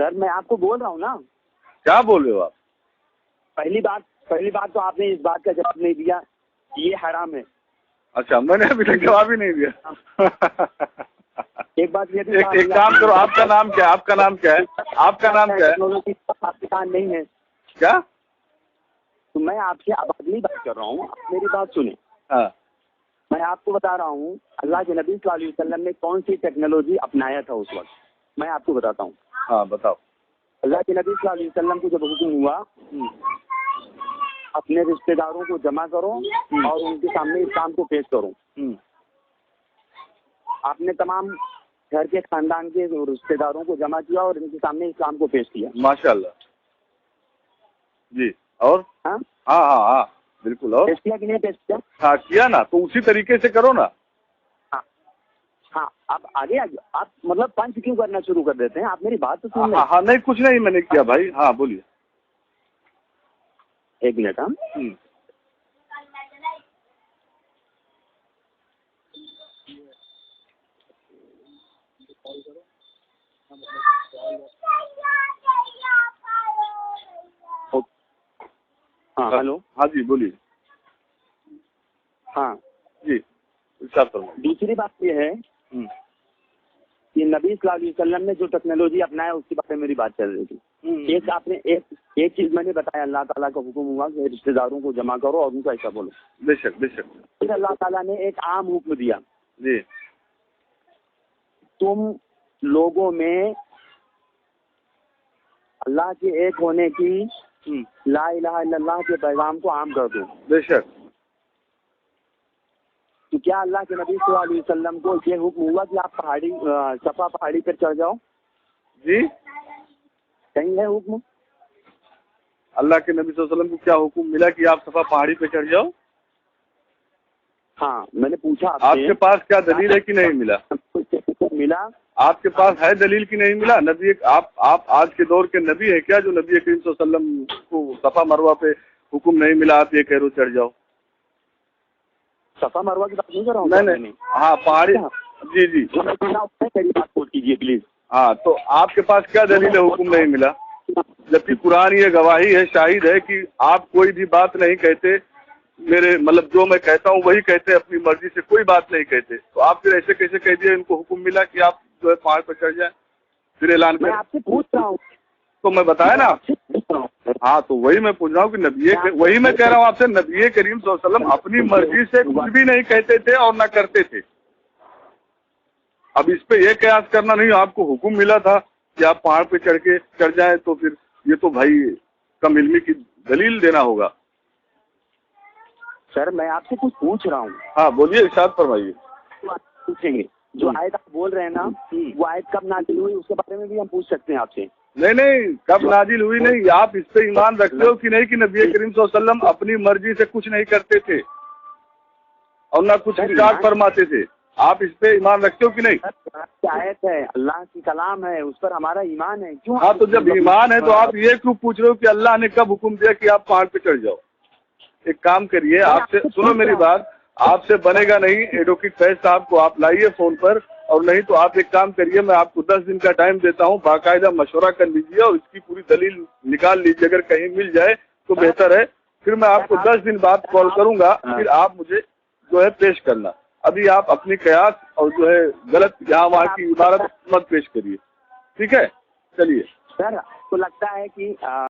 سر میں آپ کو بول رہا ہوں نا. کیا بول رہے ہو آپ؟ پہلی بات تو آپ نے اس بات کا جواب نہیں دیا، یہ حرام ہے. اچھا، میں نے ابھی تک جواب ہی نہیں دیا. ایک بات یہ ایک کام کرو، آپ کا نام کیا ہے؟ آپ کا نام کیا ہے؟ آپ کا نام کیا ہے؟ پاکستان نہیں ہے کیا؟ تو میں آپ سے اب اگلی بات کر رہا ہوں، آپ میری بات سنیں. ہاں، میں آپ کو بتا رہا ہوں اللہ کے نبی صلی اللہ علیہ وسلم نے کون سی ٹیکنالوجی اپنایا تھا اس وقت. میں آپ کو بتاتا ہوں. ہاں بتاؤ. اللہ کے نبی صلی اللہ علیہ وسلم کو جب حکم ہوا اپنے رشتہ داروں کو جمع کرو اور ان کے سامنے اسلام کو پیش کرو. آپ نے تمام گھر کے خاندان کے رشتہ داروں کو جمع کیا اور ان کے سامنے اسلام کو پیش کیا. ماشاء اللہ. جی، اور؟ ہاں ہاں ہاں ہاں بالکل. اور پیش کیا کہ نہیں پیش کیا؟ ہاں کیا نا، تو اسی طریقے سے کرو نا. ہاں آپ آگے آپ مطلب پنچ کیوں کرنا شروع کر دیتے ہیں؟ آپ میری بات تو سن لیں. ہاں نہیں، کچھ نہیں میں نے کیا بھائی. ہاں بولیے. ایک منٹ. ہاں ہاں ہلو. ہاں جی بولیے. ہاں جی ارشاد فرمائیے. دوسری بات یہ ہے کہ نبی صلی اللہ علیہ وسلم نے جو ٹیکنالوجی اپنایا اس کے بارے میں میری بات چل رہی تھی. ایک آپ نے ایک چیز میں نے بتایا، اللہ تعالیٰ کا حکم ہوا کہ رشتہ داروں کو جمع کرو اور ان کا ایسا بولو. بے شک بے شک. پھر اللہ تعالیٰ نے ایک عام حکم دیا. جی. تم لوگوں میں اللہ کے ایک ہونے کی لا الہ الا اللہ کے پیغام کو عام کر دو. بے شک. تو کیا اللہ کے نبی صلی اللہ علیہ وسلم کو یہ حکم ہوا کہ آپ صفا پہاڑی پر چڑھ جاؤ؟ جی کہیں ہے حکم؟ اللہ کے نبی صلی اللہ علیہ وسلم کو کیا حکم ملا کہ آپ صفا پہاڑی پہ چڑھ جاؤ؟ ہاں میں نے پوچھا آپ کے پاس کیا دلیل ہے کہ نہیں ملا؟ ملا. آپ کے پاس ہے دلیل کی نہیں ملا؟ نبی آپ آج کے دور کے نبی ہیں کیا جو نبی کریم صلی اللہ علیہ وسلم کو صفا مروہ پہ حکم نہیں ملا آپ یہ کہہ رہے ہو چڑھ جاؤ؟ صفا مروہ کی بات نہیں کر رہا ہوں. نہیں ہاں پہاڑی. جی جی میری بات نوٹ کیجیے پلیز. ہاں تو آپ کے پاس کیا دلیل ہے حکم نہیں ملا؟ جبکہ قرآن یہ گواہی ہے، شاہد ہے کہ آپ کوئی بھی بات نہیں کہتے، میرے مطلب جو میں کہتا ہوں وہی کہتے، اپنی مرضی سے کوئی بات نہیں کہتے. تو آپ پھر ایسے کیسے کہہ دیے ان کو حکم ملا کہ آپ جو ہے پہاڑ پہ چڑھ جائیں؟ پھر اعلان میں کریں. آپ سے پوچھ رہا ہوں. تو میں بتایا نا. ہاں تو وہی میں پوچھ رہا ہوں کہ وہی میں کہہ رہا ہوں آپ سے، نبی کریم صلی اللہ علیہ وسلم اپنی مرضی سے کچھ بھی نہیں کہتے تھے اور نہ کرتے تھے. اب اس پہ یہ قیاس کرنا نہیں، آپ کو حکم ملا تھا کہ آپ پہاڑ پہ چڑھ جائیں، تو پھر یہ تو بھائی کم علمی کی دلیل دینا ہوگا. سر میں آپ سے کچھ پوچھ رہا ہوں. ہاں بولیے، ارشاد فرمائیے. پوچھیں گے. جو آیت آپ بول رہے ہیں نا وہ آیت کب نازل ہوئی اس کے بارے میں بھی ہم پوچھ سکتے ہیں آپ سے. نہیں کب نازل ہوئی نہیں. آپ اس پہ ایمان رکھتے ہو کہ نہیں کہ نبی کریم صلی اللہ علیہ وسلم اپنی مرضی سے کچھ نہیں کرتے تھے اور نہ کچھ ارشاد فرماتے تھے؟ آپ اس پہ ایمان رکھتے ہو کہ نہیں؟ آیت ہے، اللہ کی کلام ہے، اس پر ہمارا ایمان ہے. کیوں؟ ہاں تو جب ایمان ہے تو آپ یہ کیوں پوچھ رہے ہو کہ اللہ نے کب حکم دیا کہ آپ پہاڑ پہ چڑھ جاؤ؟ ایک کام کریے، آپ سے سنو میری بات، آپ سے بنے گا نہیں. ایڈوکیٹ فیض صاحب کو آپ لائیے فون پر، اور نہیں تو آپ ایک کام کریے، میں آپ کو 10 دن کا ٹائم دیتا ہوں، باقاعدہ مشورہ کر لیجیے اور اس کی پوری دلیل نکال لیجیے. اگر کہیں مل جائے تو بہتر ہے. پھر میں آپ کو 10 دن بعد کال کروں گا، پھر آپ مجھے جو ہے پیش کرنا. ابھی آپ اپنی قیاس اور جو ہے غلط یہاں وہاں کی عبارت مت پیش کریے. ٹھیک ہے؟ چلیے. سر آپ کو لگتا ہے کہ